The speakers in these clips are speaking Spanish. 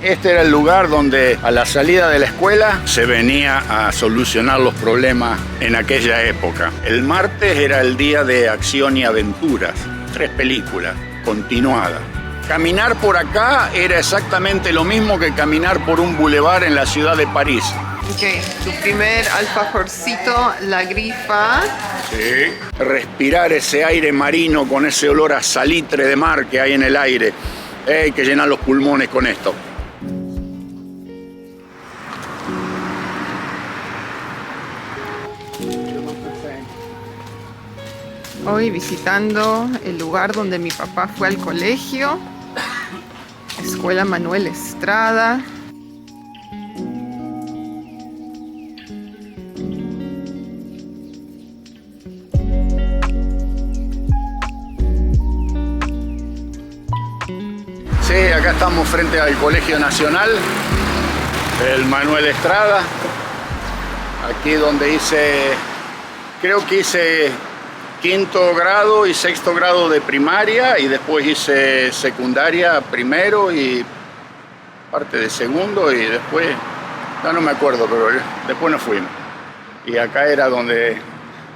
Este era el lugar donde a la salida de la escuela se venía a solucionar los problemas en aquella época. El martes era el día de acción y aventuras, 3 películas continuadas. Caminar por acá era exactamente lo mismo que caminar por un bulevar en la ciudad de París. Ok, tu primer alfajorcito, la grifa. Sí. Respirar ese aire marino con ese olor a salitre de mar que hay en el aire. Hay que llenar los pulmones con esto. Hoy visitando el lugar donde mi papá fue al colegio, Escuela Manuel Estrada. Sí, acá estamos frente al Colegio Nacional, el Manuel Estrada. Aquí donde creo que hice 5º grado y 6º grado de primaria, y después hice secundaria primero y parte de segundo, y después, ya no me acuerdo, pero después nos fuimos. Y acá era donde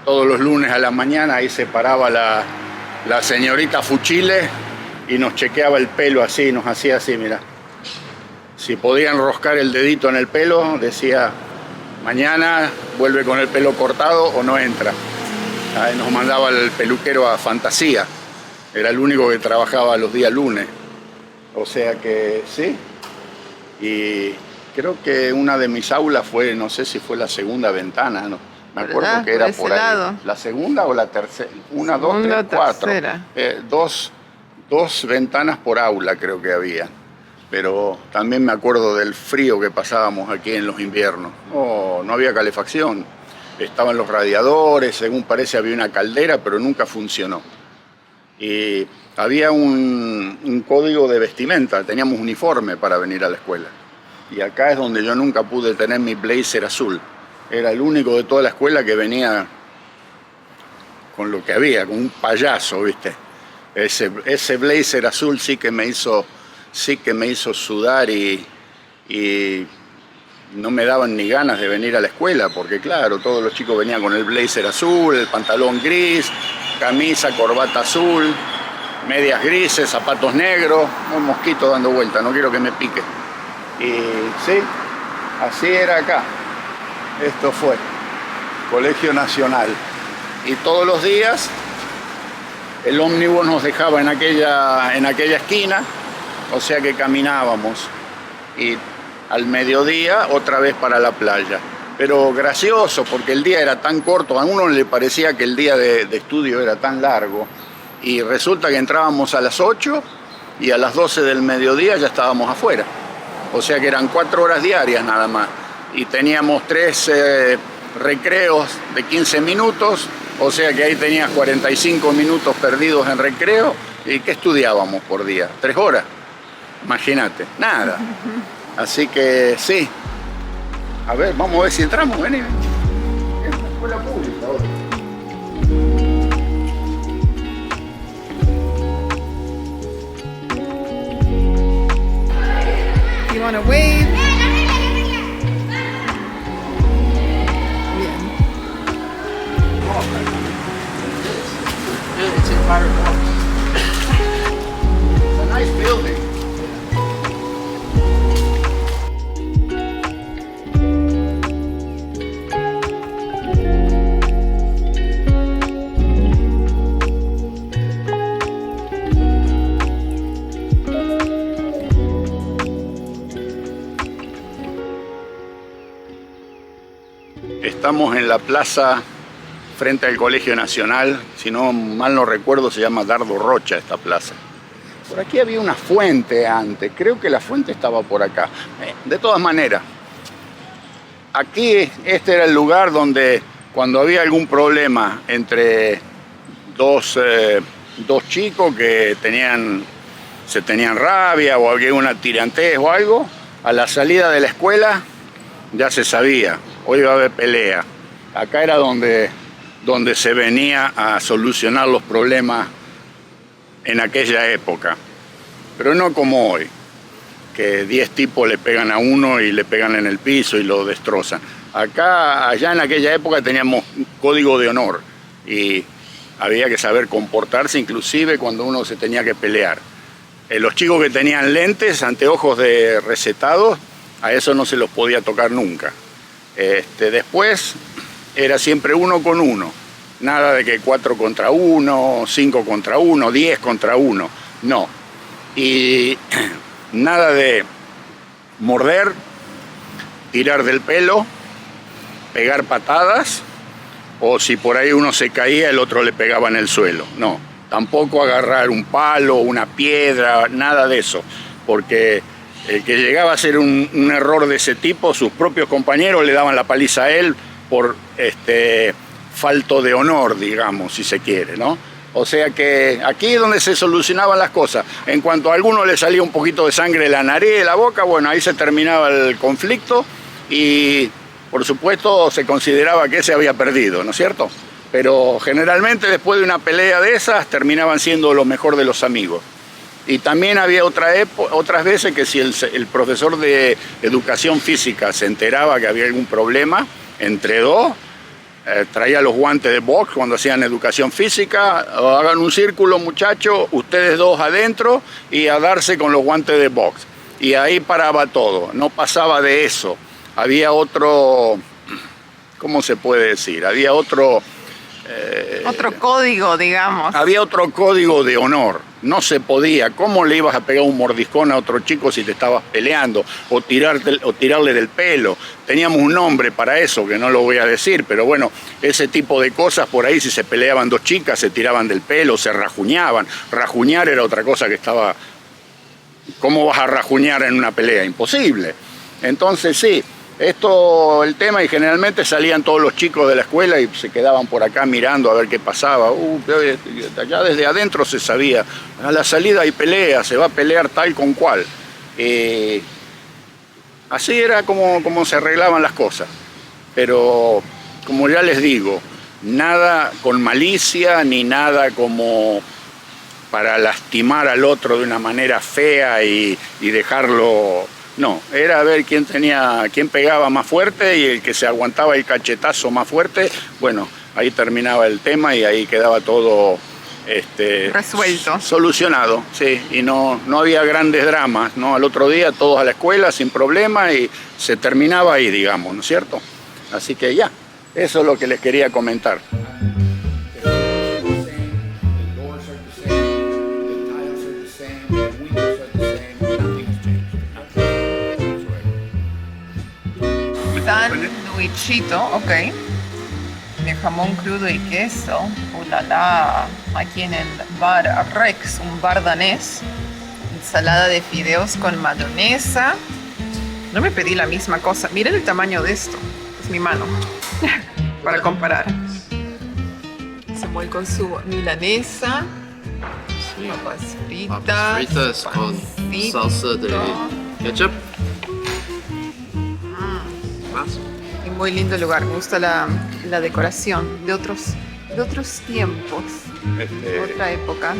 todos los lunes a la mañana ahí se paraba la señorita Fuchile y nos chequeaba el pelo así, nos hacía así, mira. Si podía enroscar el dedito en el pelo, decía, mañana vuelve con el pelo cortado o no entra. Ahí nos mandaba el peluquero a Fantasía. Era el único que trabajaba los días lunes. O sea que sí. Y creo que una de mis aulas fue, no sé si fue la segunda ventana, ¿no? Me acuerdo que era por ahí. Lado. ¿La segunda o la tercera? Una, dos, tres, cuatro. Dos ventanas por aula creo que había. Pero también me acuerdo del frío que pasábamos aquí en los inviernos. No había calefacción. Estaban los radiadores, según parece había una caldera, pero nunca funcionó. Y había un código de vestimenta, teníamos uniforme para venir a la escuela. Y acá es donde yo nunca pude tener mi blazer azul. Era el único de toda la escuela que venía con lo que había, con un payaso, ¿viste? Ese blazer azul sí que me hizo sudar y no me daban ni ganas de venir a la escuela, porque claro, todos los chicos venían con el blazer azul, el pantalón gris, camisa, corbata azul, medias grises, zapatos negros, un mosquito dando vuelta, no quiero que me pique. Y sí, así era acá. Esto fue Colegio Nacional. Y todos los días el ómnibus nos dejaba en aquella esquina, o sea que caminábamos. Y al mediodía otra vez para la playa. Pero gracioso, porque el día era tan corto, a uno le parecía que el día de estudio era tan largo, y resulta que entrábamos a las 8 y a las 12 del mediodía ya estábamos afuera. O sea que eran 4 horas diarias nada más, y teníamos 3 recreos de 15 minutos, o sea que ahí tenías 45 minutos perdidos en recreo. ¿Y qué estudiábamos por día? 3 horas, imagínate, nada. Así que sí. A ver, vamos a ver si entramos. Vení. Es una escuela pública ahora. You wanna wave? Bien. It's in Fire Force. It's a nice building. Estamos en la plaza frente al Colegio Nacional, si no mal no recuerdo se llama Dardo Rocha esta plaza. Por aquí había una fuente antes, creo que la fuente estaba por acá. De todas maneras, aquí este era el lugar donde cuando había algún problema entre dos chicos que se tenían rabia o había una tirantez o algo, a la salida de la escuela ya se sabía. Hoy va a haber pelea. Acá era donde se venía a solucionar los problemas en aquella época. Pero no como hoy. que 10 tipos le pegan a uno y le pegan en el piso y lo destrozan. Allá en aquella época teníamos código de honor y había que saber comportarse inclusive cuando uno se tenía que pelear. Los chicos que tenían lentes, anteojos de recetados, a eso no se los podía tocar nunca. Después era siempre 1 con 1. Nada de que 4 contra 1, 5 contra 1, 10 contra 1. No. Y nada de morder, tirar del pelo, pegar patadas, o si por ahí uno se caía, el otro le pegaba en el suelo. No. Tampoco agarrar un palo, una piedra, nada de eso. Porque el que llegaba a hacer un error de ese tipo, sus propios compañeros le daban la paliza a él por falto de honor, digamos, si se quiere, ¿no? O sea que aquí es donde se solucionaban las cosas. En cuanto a alguno le salía un poquito de sangre de la nariz, de la boca, bueno, ahí se terminaba el conflicto y, por supuesto, se consideraba que ese había perdido, ¿no es cierto? Pero generalmente después de una pelea de esas terminaban siendo lo mejor de los amigos. Y también había otras veces que si el profesor de educación física se enteraba que había algún problema entre dos, traía los guantes de box cuando hacían educación física, hagan un círculo muchachos, ustedes dos adentro y a darse con los guantes de box. Y ahí paraba todo, no pasaba de eso. Había otro, ¿cómo se puede decir? Había otro código, digamos. Había otro código de honor. No se podía. ¿Cómo le ibas a pegar un mordiscón a otro chico si te estabas peleando? O tirarle del pelo. Teníamos un nombre para eso, que no lo voy a decir, pero bueno, ese tipo de cosas por ahí, si se peleaban dos chicas, se tiraban del pelo, se rajuñaban. Rajuñar era otra cosa que estaba... ¿Cómo vas a rajuñar en una pelea? Imposible. Entonces sí, el tema, y generalmente salían todos los chicos de la escuela y se quedaban por acá mirando a ver qué pasaba. Allá desde adentro se sabía, a la salida hay pelea, se va a pelear tal con cual. Así era como se arreglaban las cosas. Pero, como ya les digo, nada con malicia ni nada como para lastimar al otro de una manera fea y dejarlo... No, era ver quién pegaba más fuerte y el que se aguantaba el cachetazo más fuerte, bueno, ahí terminaba el tema y ahí quedaba todo resuelto. Solucionado, sí, y no había grandes dramas, ¿no? Al otro día todos a la escuela sin problema y se terminaba ahí, digamos, ¿no es cierto? Así que ya, eso es lo que les quería comentar. Sandwichito, ok, de jamón crudo y queso, ulala, aquí en el bar Rex, un bar danés, ensalada de fideos con mayonesa. No me pedí la misma cosa, miren el tamaño de esto, es mi mano, para comparar. Samuel con su milanesa, papas fritas con salsa de ketchup. Y muy lindo lugar, me gusta la decoración de otros tiempos, otra época.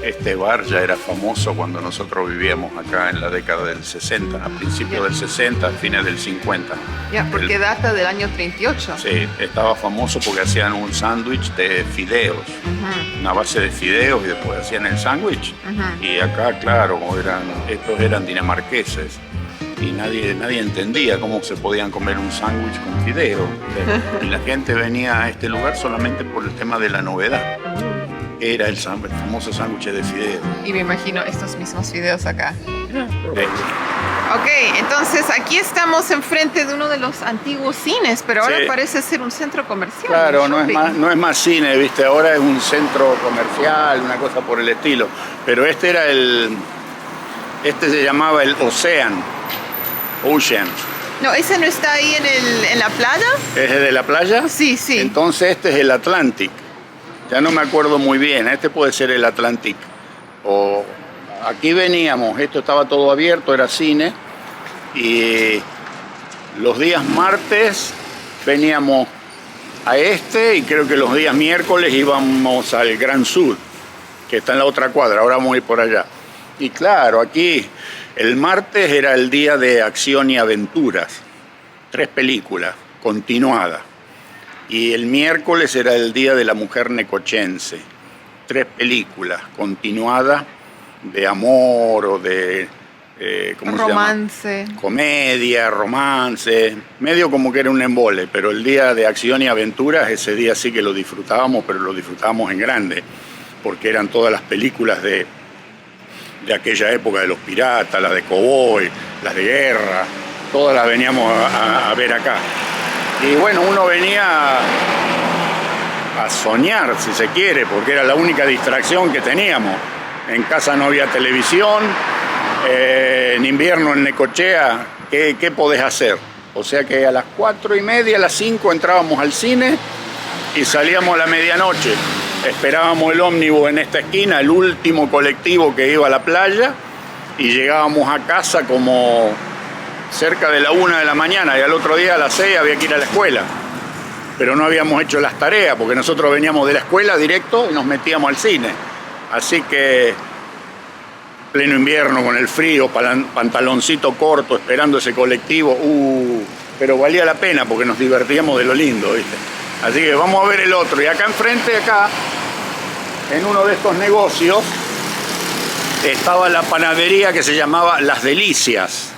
Este bar ya era famoso cuando nosotros vivíamos acá en la década del 60, a principios del 60, a fines del 50. Ya, porque data del año 38. Sí, estaba famoso porque hacían un sándwich de fideos, una base de fideos y después hacían el sándwich. Y acá, claro, estos eran dinamarqueses. Y nadie entendía cómo se podían comer un sándwich con fideos. Y la gente venía a este lugar solamente por el tema de la novedad. Era el famoso sándwich de fideos. Y me imagino estos mismos fideos acá. Ok, entonces aquí estamos enfrente de uno de los antiguos cines, pero ahora parece ser un centro comercial. Claro, no es más cine, ¿viste? Ahora es un centro comercial, una cosa por el estilo. Pero este se llamaba el Ocean. No, ¿ese no está ahí en la playa? ¿Es de la playa? Sí. Entonces este es el Atlantic. Ya no me acuerdo muy bien, este puede ser el Atlantic. Aquí veníamos, esto estaba todo abierto, era cine. Y los días martes veníamos a y creo que los días miércoles íbamos al Gran Sur, que está en la otra cuadra, ahora vamos a ir por allá. Y claro, aquí El martes era el día de Acción y Aventuras, 3 películas, continuadas. Y el miércoles era el día de la mujer necochense, 3 películas, continuadas de amor o de... ¿cómo romance. Se llama? Comedia, romance, medio como que era un embole, pero el día de Acción y Aventuras, ese día sí que lo disfrutábamos, pero lo disfrutábamos en grande, porque eran todas las películas de aquella época, de los piratas, las de cowboy, las de guerra, todas las veníamos a ver acá. Y bueno, uno venía a soñar, si se quiere, porque era la única distracción que teníamos. En casa no había televisión, en invierno en Necochea, ¿qué podés hacer? O sea que a las 4:30, a las 5 entrábamos al cine y salíamos a la medianoche. Esperábamos el ómnibus en esta esquina, el último colectivo que iba a la playa, y llegábamos a casa como cerca de la 1 de la mañana, y al otro día a las 6 había que ir a la escuela. Pero no habíamos hecho las tareas, porque nosotros veníamos de la escuela directo y nos metíamos al cine. Así que, pleno invierno, con el frío, pantaloncito corto, esperando ese colectivo, pero valía la pena porque nos divertíamos de lo lindo, ¿viste? Así que vamos a ver el otro. Y acá enfrente, en uno de estos negocios, estaba la panadería que se llamaba Las Delicias.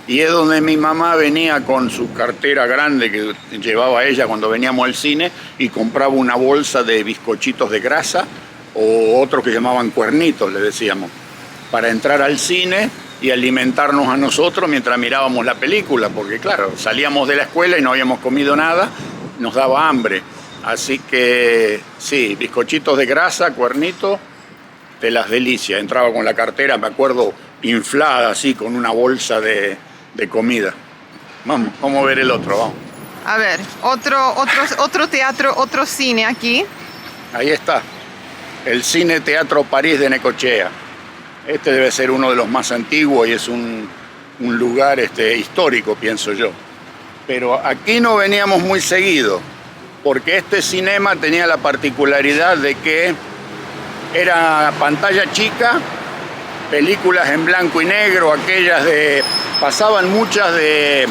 Y es donde mi mamá venía con su cartera grande que llevaba ella cuando veníamos al cine y compraba una bolsa de bizcochitos de grasa o otros que llamaban cuernitos, le decíamos, para entrar al cine y alimentarnos a nosotros mientras mirábamos la película, porque claro, salíamos de la escuela y no habíamos comido nada, nos daba hambre. Así que sí, bizcochitos de grasa, cuernitos, de Las Delicias. Entraba con la cartera, me acuerdo, inflada así, con una bolsa de comida. Vamos a ver el otro, vamos. A ver, otro teatro, otro cine aquí. Ahí está, el Cine Teatro París de Necochea. Este debe ser uno de los más antiguos y es un lugar histórico, pienso yo. Pero aquí no veníamos muy seguido, porque este cinema tenía la particularidad de que era pantalla chica, películas en blanco y negro, aquellas pasaban muchas de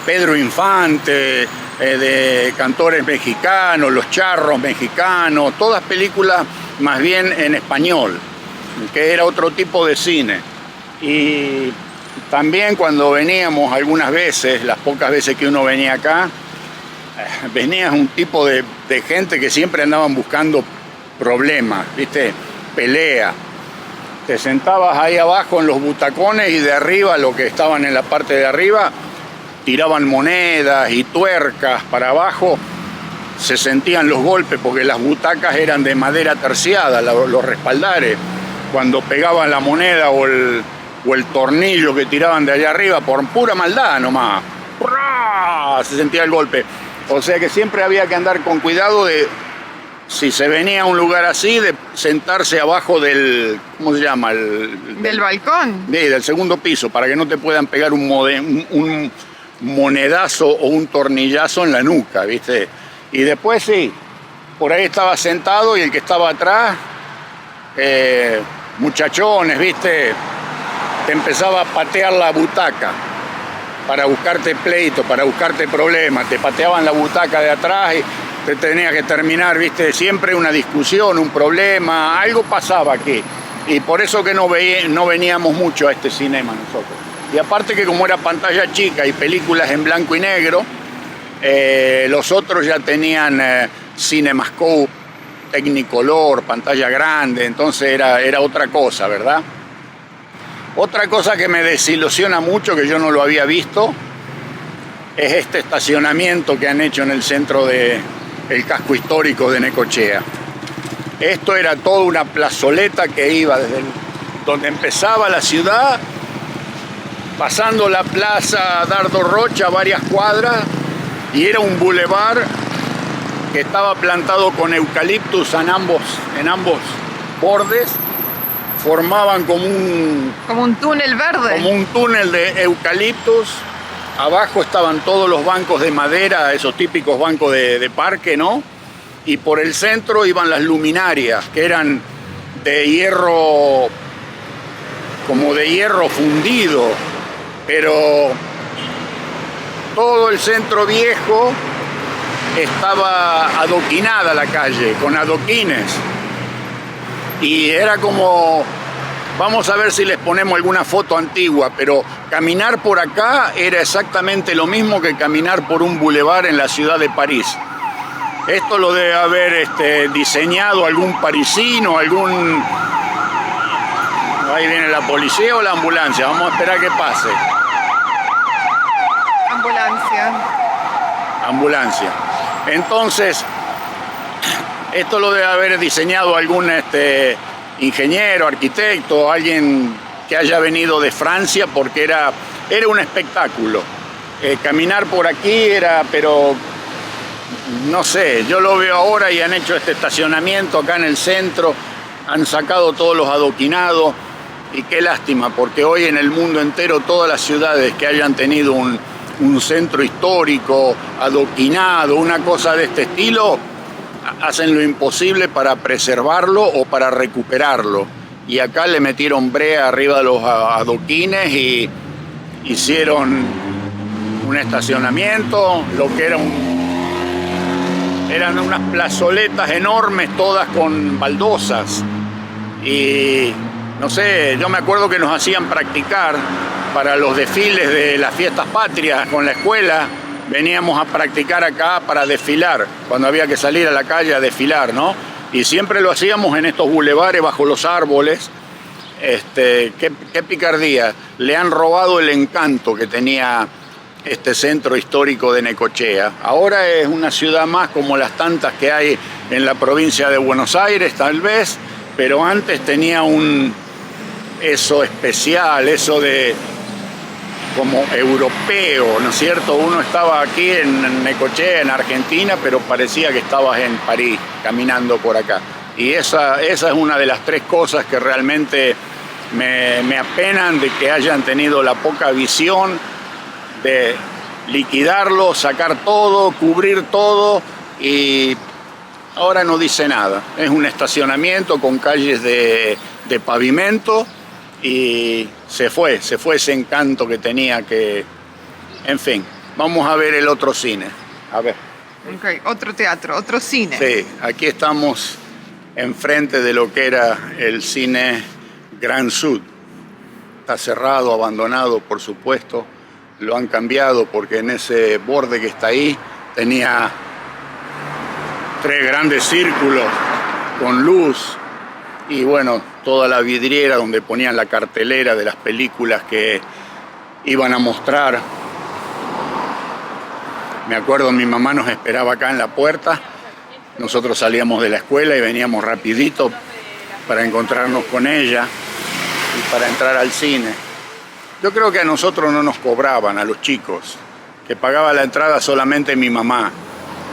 Pedro Infante, de cantores mexicanos, Los Charros mexicanos, todas películas más bien en español, que era otro tipo de cine. Y también cuando veníamos algunas veces, las pocas veces que uno venía acá, venía un tipo de gente que siempre andaban buscando problemas, ¿viste? Pelea. Te sentabas ahí abajo en los butacones y de arriba, los que estaban en la parte de arriba, tiraban monedas y tuercas para abajo. Se sentían los golpes porque las butacas eran de madera terciada, los respaldares. Cuando pegaban la moneda o el tornillo que tiraban de allá arriba, por pura maldad nomás, ¡prá!, se sentía el golpe. O sea que siempre había que andar con cuidado de, si se venía a un lugar así, de sentarse abajo del, ¿cómo se llama? Del balcón. Sí, del segundo piso, para que no te puedan pegar un monedazo o un tornillazo en la nuca, ¿viste? Y después sí, por ahí estaba sentado y el que estaba atrás, muchachones, ¿viste? Te empezaba a patear la butaca para buscarte pleito, para buscarte problemas. Te pateaban la butaca de atrás y te tenías que terminar, ¿viste? Siempre una discusión, un problema, algo pasaba aquí. Y por eso que no veníamos mucho a este cinema nosotros. Y aparte que como era pantalla chica y películas en blanco y negro, los otros ya tenían CinemaScope, Technicolor, pantalla grande, entonces era otra cosa, ¿verdad? Otra cosa que me desilusiona mucho, que yo no lo había visto, es este estacionamiento que han hecho en el centro del casco histórico de Necochea. Esto era toda una plazoleta que iba desde donde empezaba la ciudad, pasando la plaza Dardo Rocha varias cuadras, y era un bulevar que estaba plantado con eucaliptus en ambos bordes. Formaban como un túnel verde. Como un túnel de eucaliptus. Abajo estaban todos los bancos de madera, esos típicos bancos de parque, ¿no? Y por el centro iban las luminarias, que eran de hierro como de hierro fundido, pero todo el centro viejo estaba adoquinada la calle, con adoquines. Y era como, vamos a ver si les ponemos alguna foto antigua, pero caminar por acá era exactamente lo mismo que caminar por un bulevar en la ciudad de París. Esto lo debe haber diseñado algún parisino, algún... Ahí viene la policía o la ambulancia, vamos a esperar que pase. Ambulancia. Ambulancia. Entonces, esto lo debe haber diseñado algún ingeniero, arquitecto, alguien que haya venido de Francia, porque era un espectáculo. Caminar por aquí era, pero no sé, yo lo veo ahora y han hecho este estacionamiento acá en el centro, han sacado todos los adoquinados, y qué lástima, porque hoy en el mundo entero todas las ciudades que hayan tenido un centro histórico, adoquinado, una cosa de este estilo, hacen lo imposible para preservarlo o para recuperarlo. Y acá le metieron brea arriba de los adoquines y hicieron un estacionamiento, lo que eran unas plazoletas enormes, todas con baldosas. Y no sé, yo me acuerdo que nos hacían practicar para los desfiles de las fiestas patrias con la escuela. Veníamos a practicar acá para desfilar, cuando había que salir a la calle a desfilar, ¿no? Y siempre lo hacíamos en estos bulevares bajo los árboles. Qué picardía. Le han robado el encanto que tenía este centro histórico de Necochea. Ahora es una ciudad más como las tantas que hay en la provincia de Buenos Aires, tal vez, pero antes tenía eso especial, eso de como europeo, ¿no es cierto? Uno estaba aquí en Necochea, en Argentina, pero parecía que estabas en París, caminando por acá. Y esa es una de las tres cosas que realmente me apenan de que hayan tenido la poca visión de liquidarlo, sacar todo, cubrir todo, y ahora no dice nada. Es un estacionamiento con calles de pavimento, y se fue ese encanto que tenía que... En fin, vamos a ver el otro cine. A ver. Okay, otro teatro, otro cine. Sí, aquí estamos enfrente de lo que era el cine Grand Sud. Está cerrado, abandonado, por supuesto. Lo han cambiado porque en ese borde que está ahí tenía 3 grandes círculos con luz. Y bueno, toda la vidriera donde ponían la cartelera de las películas que iban a mostrar. Me acuerdo, mi mamá nos esperaba acá en la puerta. Nosotros salíamos de la escuela y veníamos rapidito para encontrarnos con ella y para entrar al cine. Yo creo que a nosotros no nos cobraban, a los chicos, que pagaba la entrada solamente mi mamá.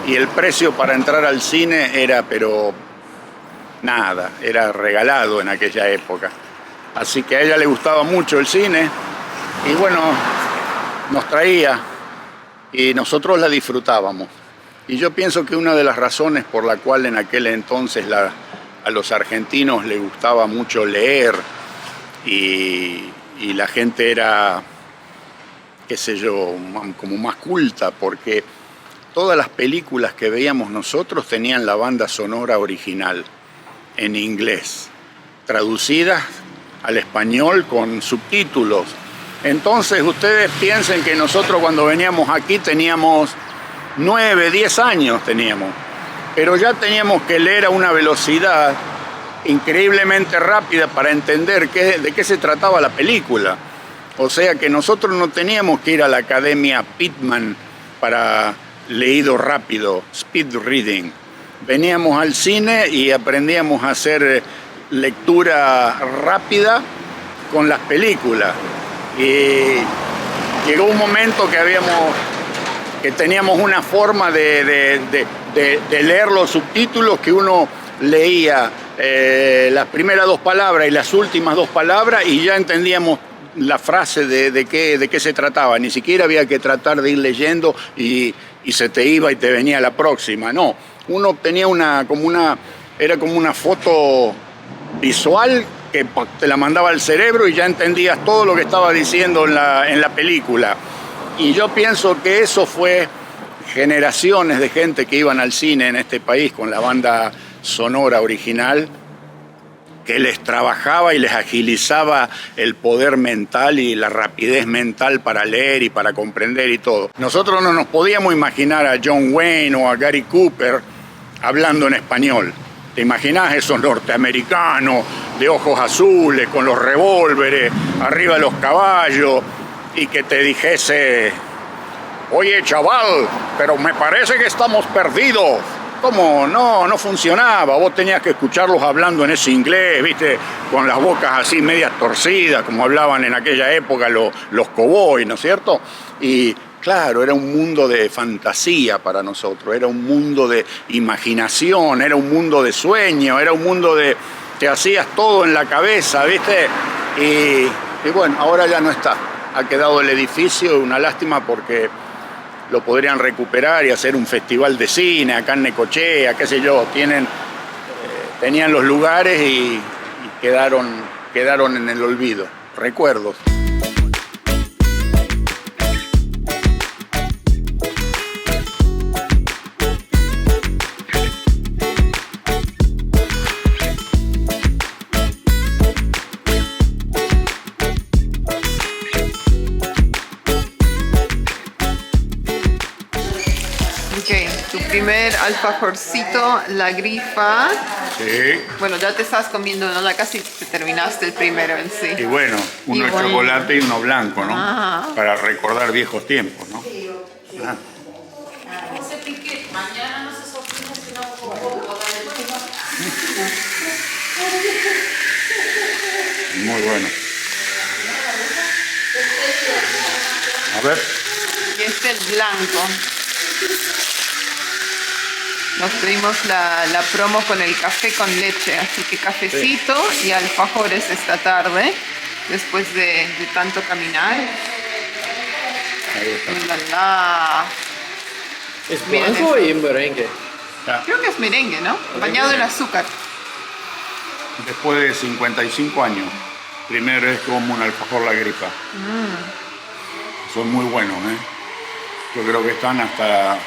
Y el precio para entrar al cine era, pero... nada, era regalado en aquella época. Así que a ella le gustaba mucho el cine y bueno, nos traía y nosotros la disfrutábamos. Y yo pienso que una de las razones por la cual en aquel entonces a los argentinos les gustaba mucho leer y la gente era, qué sé yo, como más culta, porque todas las películas que veíamos nosotros tenían la banda sonora original en inglés, traducidas al español con subtítulos. Entonces ustedes piensen que nosotros cuando veníamos aquí teníamos 9, 10 años teníamos, pero ya teníamos que leer a una velocidad increíblemente rápida para entender de qué se trataba la película. O sea que nosotros no teníamos que ir a la Academia Pitman para leído rápido, speed reading. Veníamos al cine y aprendíamos a hacer lectura rápida con las películas. Y llegó un momento que teníamos una forma de leer los subtítulos, que uno leía las primeras 2 palabras y las últimas 2 palabras y ya entendíamos la frase de qué se trataba. Ni siquiera había que tratar de ir leyendo y se te iba y te venía la próxima. No, uno tenía era como una foto visual que te la mandaba al cerebro y ya entendías todo lo que estaba diciendo en la película. Y yo pienso que eso fue generaciones de gente que iban al cine en este país con la banda sonora original, que les trabajaba y les agilizaba el poder mental y la rapidez mental para leer y para comprender y todo. Nosotros no nos podíamos imaginar a John Wayne o a Gary Cooper hablando en español. ¿Te imaginás esos norteamericanos de ojos azules, con los revólveres, arriba de los caballos, y que te dijese: oye, chaval, pero me parece que estamos perdidos? ¿Cómo? No funcionaba. Vos tenías que escucharlos hablando en ese inglés, ¿viste? Con las bocas así medias torcidas, como hablaban en aquella época los cowboys, ¿no es cierto? Y claro, era un mundo de fantasía para nosotros, era un mundo de imaginación, era un mundo de sueño, era un mundo de... te hacías todo en la cabeza, ¿viste? Y bueno, ahora ya no está. Ha quedado el edificio, una lástima porque lo podrían recuperar y hacer un festival de cine acá en Necochea, qué sé yo. Tenían los lugares y quedaron en el olvido. Recuerdos. Tu primer alfajorcito, la grifa. Sí. Bueno, ya te estás comiendo, ¿no? Ya casi te terminaste el primero en sí. Y bueno, uno de chocolate y uno blanco, ¿no? Ajá. Para recordar viejos tiempos, ¿no? Ah. Muy bueno. A ver. Y este es blanco. Nos pedimos la promo con el café con leche, así que cafecito y alfajores esta tarde, después de tanto caminar. Ahí está. ¡Ulala! ¿Es Miren blanco eso. y merengue? Ya. Creo que es merengue, ¿no? Bañado en azúcar. Después de 55 años, primera vez que como un alfajor la gripa. Son muy buenos, ¿eh? Yo creo que están hasta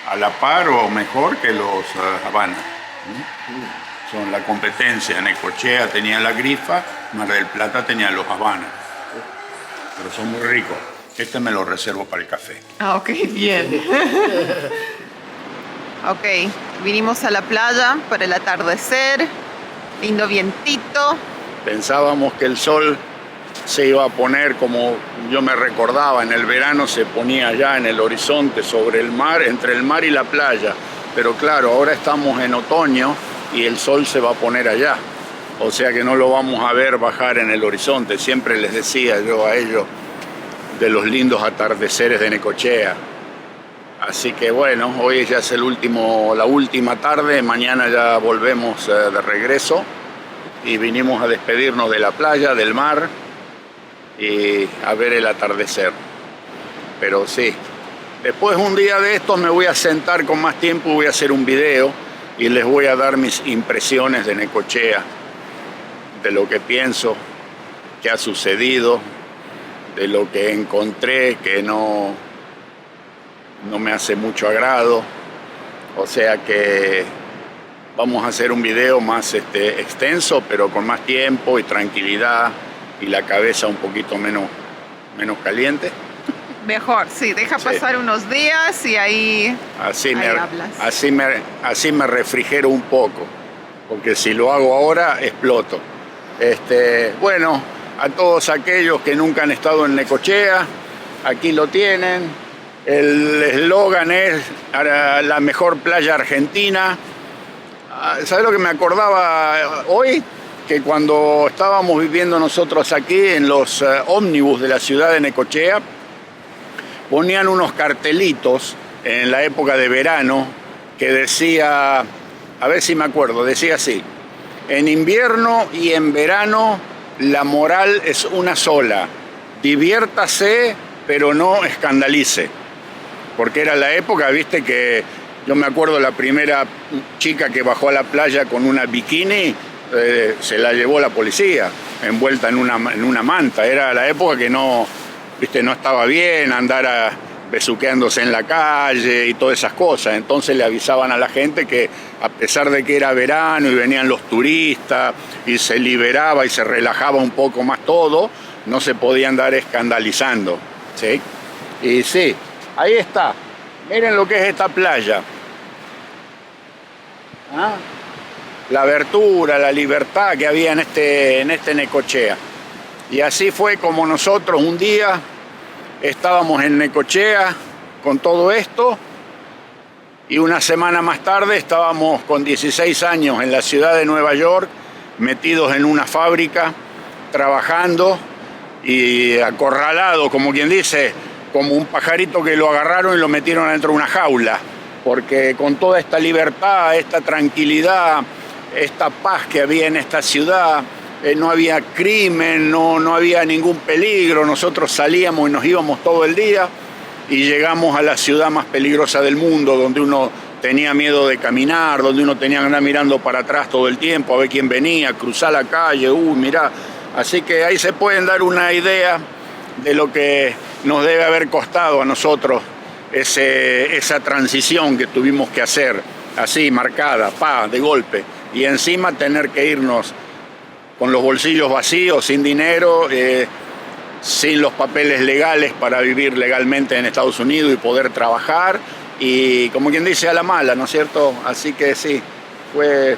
a la par o mejor que los Habana. Son la competencia. Necochea tenía la grifa, Mar del Plata tenía los Habana. Pero son muy ricos. Este me lo reservo para el café. Ah, ok, bien. Ok, vinimos a la playa para el atardecer. Lindo vientito. Pensábamos que el sol se iba a poner como yo me recordaba, en el verano se ponía allá en el horizonte sobre el mar, entre el mar y la playa. Pero claro, ahora estamos en otoño y el sol se va a poner allá. O sea que no lo vamos a ver bajar en el horizonte. Siempre les decía yo a ellos de los lindos atardeceres de Necochea. Así que bueno, hoy ya es la última tarde, mañana ya volvemos de regreso y vinimos a despedirnos de la playa, del mar y a ver el atardecer. Pero sí, después un día de estos me voy a sentar con más tiempo, voy a hacer un video y les voy a dar mis impresiones de Necochea, de lo que pienso que ha sucedido, de lo que encontré que no me hace mucho agrado. O sea que vamos a hacer un video más extenso, pero con más tiempo y tranquilidad y la cabeza un poquito menos caliente. Mejor, sí, deja pasar unos días y ahí hablas. Así me refrigero un poco, porque si lo hago ahora exploto. Bueno, a todos aquellos que nunca han estado en Necochea, aquí lo tienen. El eslogan es la mejor playa argentina. ¿Sabes lo que me acordaba hoy? Que cuando estábamos viviendo nosotros aquí en los ómnibus de la ciudad de Necochea, ponían unos cartelitos en la época de verano que decía, a ver si me acuerdo, decía así: en invierno y en verano la moral es una sola, diviértase pero no escandalice. Porque era la época, viste, que yo me acuerdo la primera chica que bajó a la playa con una bikini se la llevó la policía, envuelta en una manta. Era la época que no, viste, no estaba bien andar besuqueándose en la calle y todas esas cosas. Entonces le avisaban a la gente que a pesar de que era verano y venían los turistas y se liberaba y se relajaba un poco más todo, no se podía andar escandalizando, ¿sí? Y sí, ahí está. Miren lo que es esta playa. ¿Ah? La abertura, la libertad que había en este Necochea. Y así fue como nosotros un día estábamos en Necochea con todo esto y una semana más tarde estábamos con 16 años en la ciudad de Nueva York, metidos en una fábrica, trabajando y acorralados, como quien dice, como un pajarito que lo agarraron y lo metieron dentro de una jaula, porque con toda esta libertad, esta tranquilidad, esta paz que había en esta ciudad, no había crimen, no había ningún peligro. Nosotros salíamos y nos íbamos todo el día y llegamos a la ciudad más peligrosa del mundo, donde uno tenía miedo de caminar, donde uno tenía que andar mirando para atrás todo el tiempo a ver quién venía, cruzar la calle, mirá. Así que ahí se pueden dar una idea de lo que nos debe haber costado a nosotros esa transición que tuvimos que hacer, así, marcada, de golpe. Y encima tener que irnos con los bolsillos vacíos, sin dinero, sin los papeles legales para vivir legalmente en Estados Unidos y poder trabajar. Y como quien dice, a la mala, ¿no es cierto? Así que sí,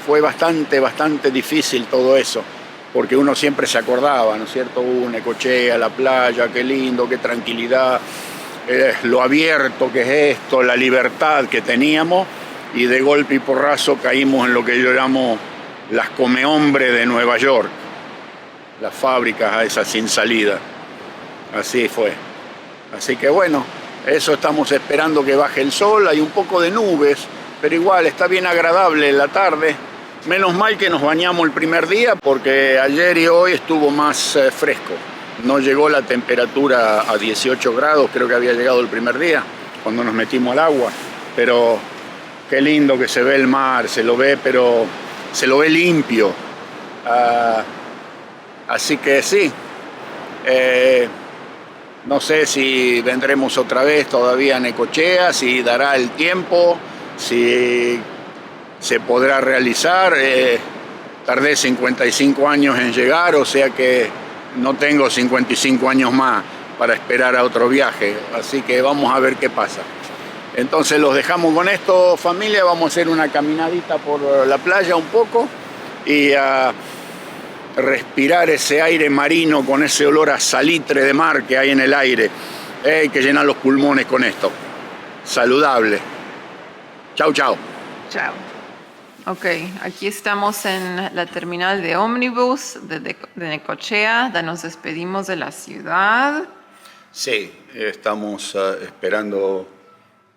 fue bastante difícil todo eso, porque uno siempre se acordaba, ¿no es cierto? Necochea, la playa, qué lindo, qué tranquilidad, lo abierto que es esto, la libertad que teníamos, y de golpe y porrazo caímos en lo que yo llamo las comehombres de Nueva York, las fábricas a esas sin salida. Así fue. Así que bueno, eso estamos esperando que baje el sol. Hay un poco de nubes, pero igual está bien agradable la tarde. Menos mal que nos bañamos el primer día, porque ayer y hoy estuvo más fresco. No llegó la temperatura a 18 grados, creo que había llegado el primer día, cuando nos metimos al agua. Pero qué lindo que se ve el mar, se lo ve, pero se lo ve limpio. Así que sí, no sé si vendremos otra vez todavía a Necochea, si dará el tiempo, si se podrá realizar. Tardé 55 años en llegar, o sea que no tengo 55 años más para esperar a otro viaje, así que vamos a ver qué pasa. Entonces los dejamos con esto, familia. Vamos a hacer una caminadita por la playa un poco y a respirar ese aire marino con ese olor a salitre de mar que hay en el aire. Hay que llenar los pulmones con esto. Saludable. Chau, chau. Chao. Ok, aquí estamos en la terminal de ómnibus de Necochea. Nos despedimos de la ciudad. Sí, estamos esperando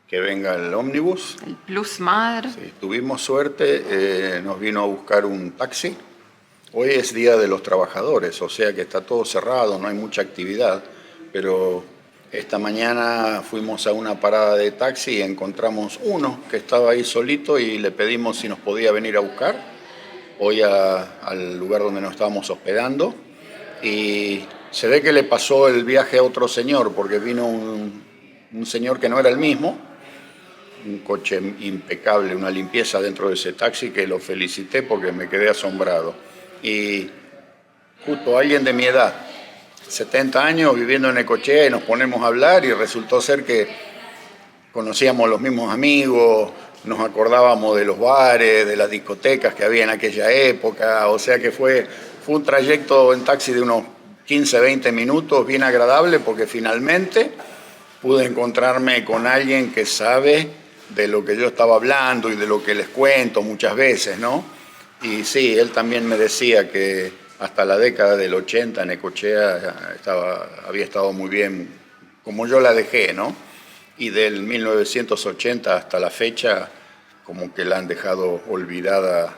que venga el ómnibus. El Plus Mar. Sí, tuvimos suerte, nos vino a buscar un taxi. Hoy es Día de los Trabajadores, o sea que está todo cerrado, no hay mucha actividad, pero esta mañana fuimos a una parada de taxi y encontramos uno que estaba ahí solito y le pedimos si nos podía venir a buscar hoy al lugar donde nos estábamos hospedando. Y se ve que le pasó el viaje a otro señor, porque vino un señor que no era el mismo, un coche impecable, una limpieza dentro de ese taxi que lo felicité porque me quedé asombrado. Y justo alguien de mi edad, 70 años, viviendo en Necochea, y nos ponemos a hablar y resultó ser que conocíamos los mismos amigos, nos acordábamos de los bares, de las discotecas que había en aquella época, o sea que fue un trayecto en taxi de unos 15, 20 minutos, bien agradable, porque finalmente pude encontrarme con alguien que sabe de lo que yo estaba hablando y de lo que les cuento muchas veces, ¿no? Y sí, él también me decía que hasta la década del 80 Necochea había estado muy bien, como yo la dejé, ¿no? Y del 1980 hasta la fecha, como que la han dejado olvidada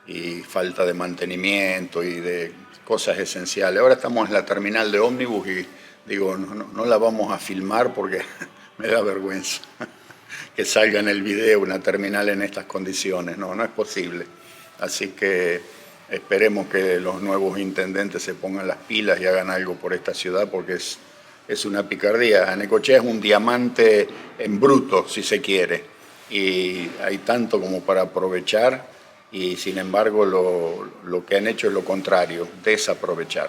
y falta de mantenimiento y de cosas esenciales. Ahora estamos en la terminal de ómnibus y digo, no la vamos a filmar porque me da vergüenza que salga en el video una terminal en estas condiciones. No es posible. Así que Esperemos que los nuevos intendentes se pongan las pilas y hagan algo por esta ciudad, porque es una picardía. Necochea es un diamante en bruto, si se quiere, y hay tanto como para aprovechar, y sin embargo lo que han hecho es lo contrario, desaprovechar.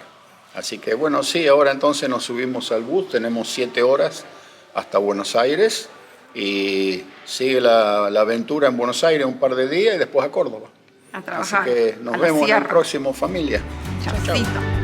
Así que bueno, sí, ahora entonces nos subimos al bus, tenemos 7 horas hasta Buenos Aires, y sigue la aventura en Buenos Aires un par de días y después a Córdoba. A trabajar. Así que nos a la vemos en el sierra. próximo, familia. Chao, chao. Chaucito.